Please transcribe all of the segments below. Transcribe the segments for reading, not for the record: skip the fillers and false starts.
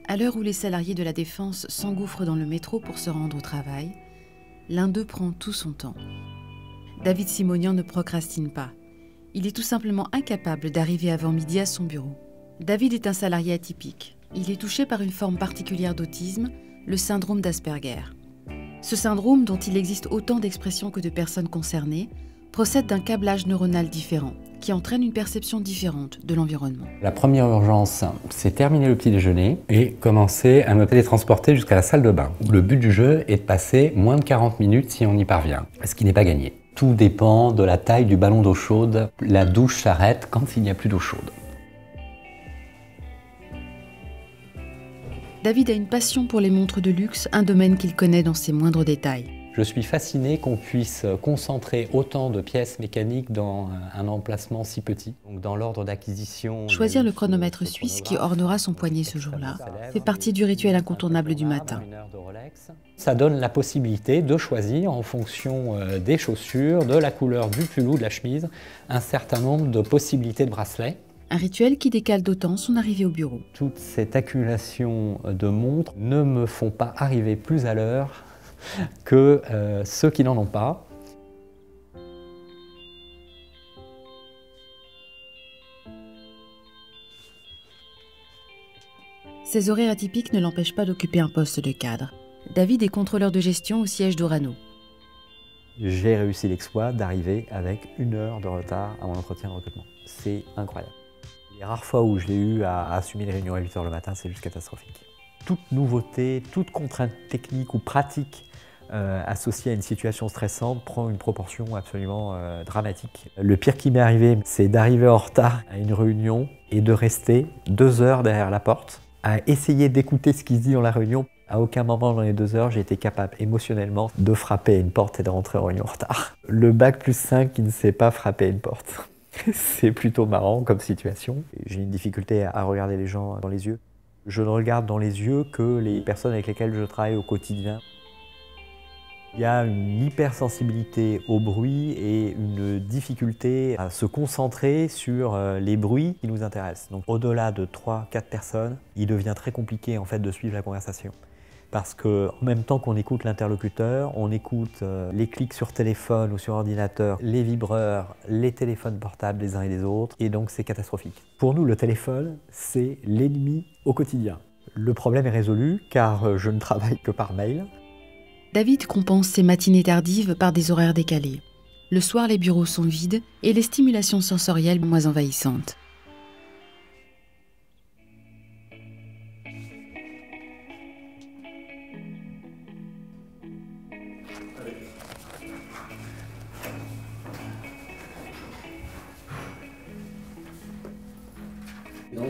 À l'heure où les salariés de la Défense s'engouffrent dans le métro pour se rendre au travail, l'un d'eux prend tout son temps. David Simonian ne procrastine pas. Il est tout simplement incapable d'arriver avant midi à son bureau. David est un salarié atypique. Il est touché par une forme particulière d'autisme, le syndrome d'Asperger. Ce syndrome, dont il existe autant d'expressions que de personnes concernées, procède d'un câblage neuronal différent, qui entraîne une perception différente de l'environnement. La première urgence, c'est terminer le petit déjeuner et commencer à me télétransporter jusqu'à la salle de bain. Le but du jeu est de passer moins de 40 minutes si on y parvient, ce qui n'est pas gagné. Tout dépend de la taille du ballon d'eau chaude. La douche s'arrête quand il n'y a plus d'eau chaude. David a une passion pour les montres de luxe, un domaine qu'il connaît dans ses moindres détails. Je suis fasciné qu'on puisse concentrer autant de pièces mécaniques dans un emplacement si petit. Donc dans l'ordre d'acquisition... Choisir le chronomètre suisse qui ornera son poignet ce jour-là fait partie du rituel incontournable du matin. Ça donne la possibilité de choisir en fonction des chaussures, de la couleur du pull ou de la chemise, un certain nombre de possibilités de bracelets. Un rituel qui décale d'autant son arrivée au bureau. Toute cette accumulation de montres ne me font pas arriver plus à l'heure que ceux qui n'en ont pas. Ces horaires atypiques ne l'empêchent pas d'occuper un poste de cadre. David est contrôleur de gestion au siège d'Orano. J'ai réussi l'exploit d'arriver avec 1 heure de retard à mon entretien de recrutement. C'est incroyable. Les rares fois où je l'ai eu à assumer les réunions à 8 heures le matin, c'est juste catastrophique. Toute nouveauté, toute contrainte technique ou pratique associée à une situation stressante prend une proportion absolument dramatique. Le pire qui m'est arrivé, c'est d'arriver en retard à une réunion et de rester 2 heures derrière la porte à essayer d'écouter ce qui se dit dans la réunion. À aucun moment dans les 2 heures, j'ai été capable émotionnellement de frapper à une porte et de rentrer en réunion en retard. Le bac+5 qui ne sait pas frapper à une porte. C'est plutôt marrant comme situation. J'ai une difficulté à regarder les gens dans les yeux. Je ne regarde dans les yeux que les personnes avec lesquelles je travaille au quotidien. Il y a une hypersensibilité au bruit et une difficulté à se concentrer sur les bruits qui nous intéressent. Donc au-delà de 3-4 personnes, il devient très compliqué en fait de suivre la conversation. Parce qu'en même temps qu'on écoute l'interlocuteur, on écoute les clics sur téléphone ou sur ordinateur, les vibreurs, les téléphones portables des uns et des autres, et donc c'est catastrophique. Pour nous, le téléphone, c'est l'ennemi au quotidien. Le problème est résolu car je ne travaille que par mail. David compense ses matinées tardives par des horaires décalés. Le soir, les bureaux sont vides et les stimulations sensorielles moins envahissantes. Non,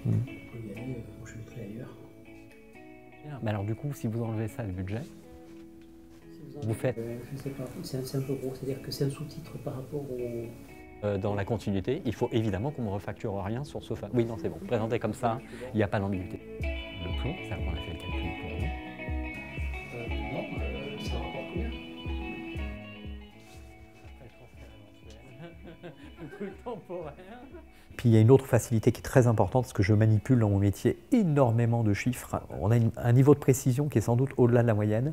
on peut y aller, je mettrai ailleurs. Mais alors du coup, si vous enlevez ça du budget, vous faites... Je ne sais pas, c'est un peu gros, c'est-à-dire que c'est un sous-titre par rapport au... Dans la continuité, il faut évidemment qu'on ne me refacture rien sur ce... Oui, non, c'est bon. Présenté comme ça, il n'y a pas d'ambiguïté. Le plomb, c'est-à-dire qu'on a fait le calcul pour vous. Non, ça rapporte combien? Le truc temporaire. Puis il y a une autre facilité qui est très importante, parce que je manipule dans mon métier énormément de chiffres. On a un niveau de précision qui est sans doute au-delà de la moyenne,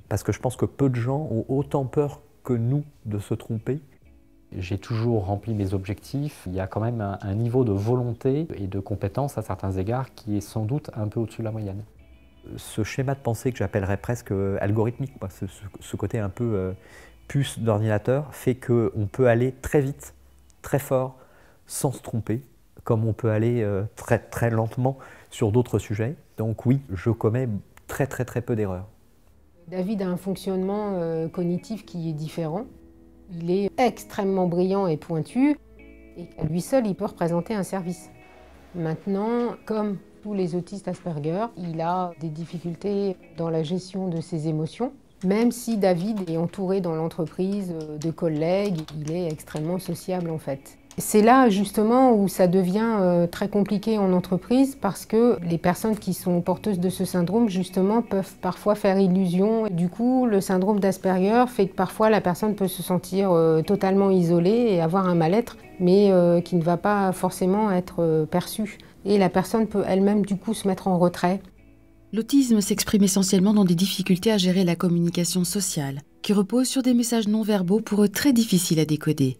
parce que je pense que peu de gens ont autant peur que nous de se tromper. J'ai toujours rempli mes objectifs. Il y a quand même un niveau de volonté et de compétence à certains égards qui est sans doute un peu au-dessus de la moyenne. Ce schéma de pensée que j'appellerais presque algorithmique, ce côté un peu puce d'ordinateur, fait qu'on peut aller très vite, très fort, sans se tromper, comme on peut aller très très lentement sur d'autres sujets. Donc oui, je commets très peu d'erreurs. David a un fonctionnement cognitif qui est différent. Il est extrêmement brillant et pointu, et à lui seul, il peut représenter un service. Maintenant, comme tous les autistes Asperger, il a des difficultés dans la gestion de ses émotions. Même si David est entouré dans l'entreprise de collègues, il est extrêmement sociable en fait. C'est là justement où ça devient très compliqué en entreprise parce que les personnes qui sont porteuses de ce syndrome justement peuvent parfois faire illusion. Du coup, le syndrome d'Asperger fait que parfois la personne peut se sentir totalement isolée et avoir un mal-être, mais qui ne va pas forcément être perçu Et la personne peut elle-même du coup se mettre en retrait. L'autisme s'exprime essentiellement dans des difficultés à gérer la communication sociale, qui repose sur des messages non verbaux pour eux très difficiles à décoder.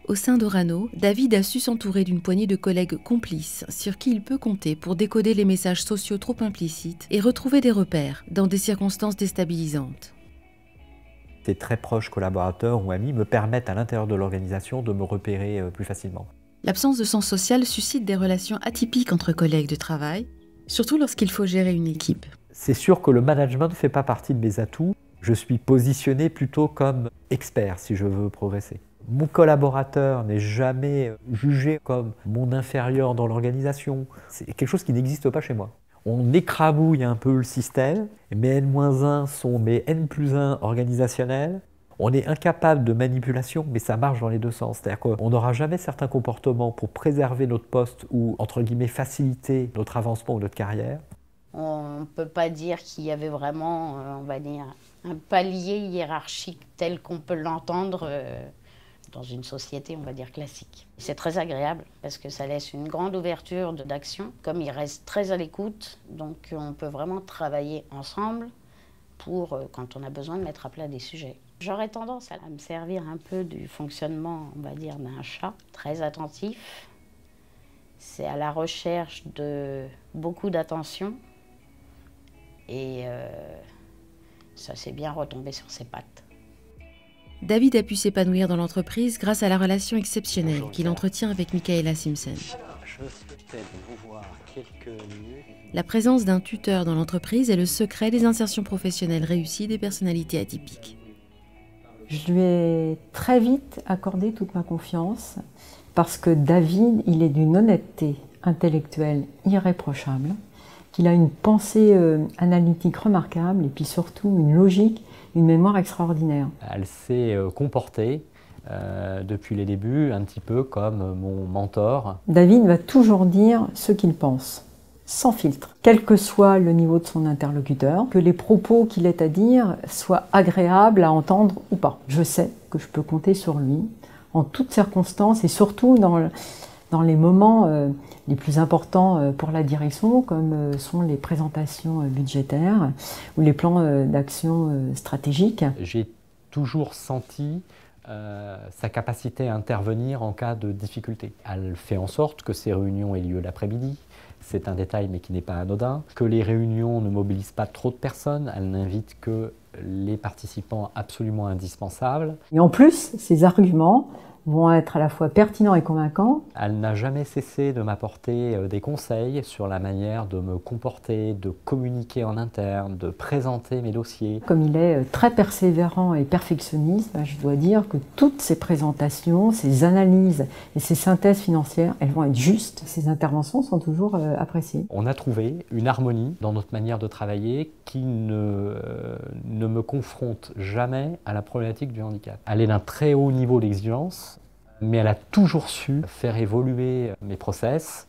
Au sein d'Orano, David a su s'entourer d'une poignée de collègues complices sur qui il peut compter pour décoder les messages sociaux trop implicites et retrouver des repères dans des circonstances déstabilisantes. Ces très proches collaborateurs ou amis me permettent à l'intérieur de l'organisation de me repérer plus facilement. L'absence de sens social suscite des relations atypiques entre collègues de travail, surtout lorsqu'il faut gérer une équipe. C'est sûr que le management ne fait pas partie de mes atouts. Je suis positionné plutôt comme expert si je veux progresser. Mon collaborateur n'est jamais jugé comme mon inférieur dans l'organisation. C'est quelque chose qui n'existe pas chez moi. On écrabouille un peu le système. Mes N-1 sont mes N+1 organisationnels. On est incapable de manipulation, mais ça marche dans les deux sens. C'est-à-dire qu'on n'aura jamais certains comportements pour préserver notre poste ou, entre guillemets, faciliter notre avancement ou notre carrière. On ne peut pas dire qu'il y avait vraiment, on va dire, un palier hiérarchique tel qu'on peut l'entendre dans une société, on va dire, classique. C'est très agréable parce que ça laisse une grande ouverture d'action. Comme il reste très à l'écoute, donc on peut vraiment travailler ensemble pour, quand on a besoin de mettre à plat des sujets. J'aurais tendance à me servir un peu du fonctionnement, on va dire, d'un chat, très attentif. C'est à la recherche de beaucoup d'attention et ça s'est bien retombé sur ses pattes. David a pu s'épanouir dans l'entreprise grâce à la relation exceptionnelle qu'il entretient avec Michaela Simpson. La présence d'un tuteur dans l'entreprise est le secret des insertions professionnelles réussies des personnalités atypiques. Je lui ai très vite accordé toute ma confiance parce que David, il est d'une honnêteté intellectuelle irréprochable, qu'il a une pensée analytique remarquable et puis surtout une logique, une mémoire extraordinaire. Elle s'est comportée depuis les débuts un petit peu comme mon mentor. David va toujours dire ce qu'il pense, sans filtre, quel que soit le niveau de son interlocuteur, que les propos qu'il ait à dire soient agréables à entendre ou pas. Je sais que je peux compter sur lui en toutes circonstances et surtout dans les moments les plus importants pour la direction, comme sont les présentations budgétaires ou les plans d'action stratégiques. J'ai toujours senti sa capacité à intervenir en cas de difficulté. Elle fait en sorte que ces réunions aient lieu l'après-midi. C'est un détail mais qui n'est pas anodin. Que les réunions ne mobilisent pas trop de personnes. Elle n'invite que les participants absolument indispensables. Et en plus, ces arguments vont être à la fois pertinents et convaincants. Elle n'a jamais cessé de m'apporter des conseils sur la manière de me comporter, de communiquer en interne, de présenter mes dossiers. Comme il est très persévérant et perfectionniste, je dois dire que toutes ces présentations, ces analyses et ces synthèses financières, elles vont être justes. Ces interventions sont toujours appréciées. On a trouvé une harmonie dans notre manière de travailler qui ne me confronte jamais à la problématique du handicap. Elle est d'un très haut niveau d'exigence, mais elle a toujours su faire évoluer mes process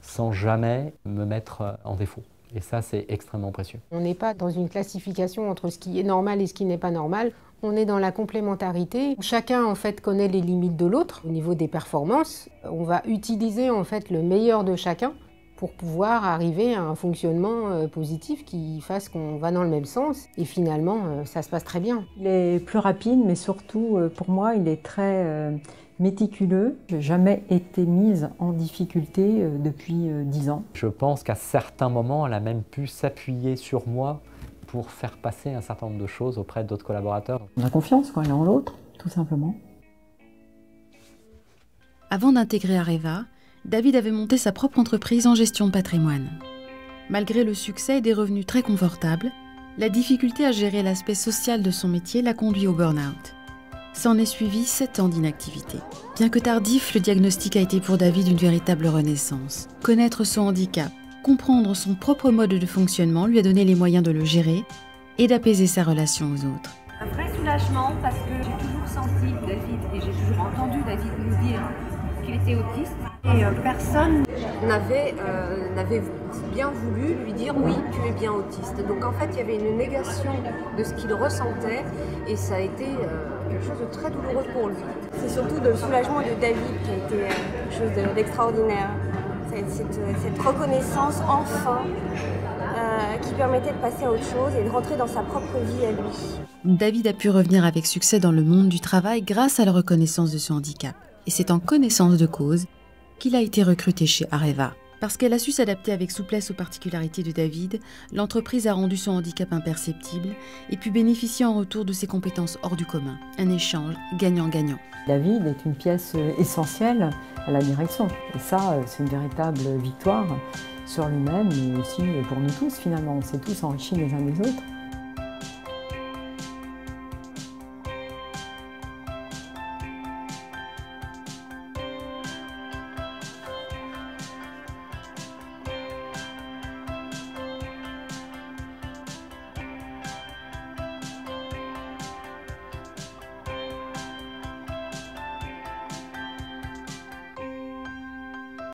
sans jamais me mettre en défaut. Et ça, c'est extrêmement précieux. On n'est pas dans une classification entre ce qui est normal et ce qui n'est pas normal. On est dans la complémentarité. Chacun, en fait, connaît les limites de l'autre. Au niveau des performances, on va utiliser, en fait, le meilleur de chacun pour pouvoir arriver à un fonctionnement positif qui fasse qu'on va dans le même sens. Et finalement, ça se passe très bien. Il est plus rapide, mais surtout, pour moi, il est très méticuleux. Je n'ai jamais été mise en difficulté depuis 10 ans. Je pense qu'à certains moments, elle a même pu s'appuyer sur moi pour faire passer un certain nombre de choses auprès d'autres collaborateurs. On a confiance l'un en l'autre, tout simplement. Avant d'intégrer Areva, David avait monté sa propre entreprise en gestion de patrimoine. Malgré le succès et des revenus très confortables, la difficulté à gérer l'aspect social de son métier l'a conduit au burn-out. S'en est suivi 7 ans d'inactivité. Bien que tardif, le diagnostic a été pour David une véritable renaissance. Connaître son handicap, comprendre son propre mode de fonctionnement lui a donné les moyens de le gérer et d'apaiser sa relation aux autres. Un vrai soulagement parce que j'ai toujours senti David et j'ai toujours entendu David nous dire qu'il était autiste. Et personne n'avait bien voulu lui dire oui, tu es bien autiste. Donc en fait, il y avait une négation de ce qu'il ressentait et ça a été quelque chose de très douloureux pour lui. C'est surtout le soulagement de David qui a été quelque chose d'extraordinaire. Ça cette reconnaissance enfin qui permettait de passer à autre chose et de rentrer dans sa propre vie à lui. David a pu revenir avec succès dans le monde du travail grâce à la reconnaissance de son handicap. Et c'est en connaissance de cause qu'il a été recruté chez Areva. Parce qu'elle a su s'adapter avec souplesse aux particularités de David, l'entreprise a rendu son handicap imperceptible et pu bénéficier en retour de ses compétences hors du commun. Un échange gagnant-gagnant. David est une pièce essentielle à la direction. Et ça, c'est une véritable victoire sur lui-même, mais aussi pour nous tous finalement. On s'est tous enrichis les uns des autres.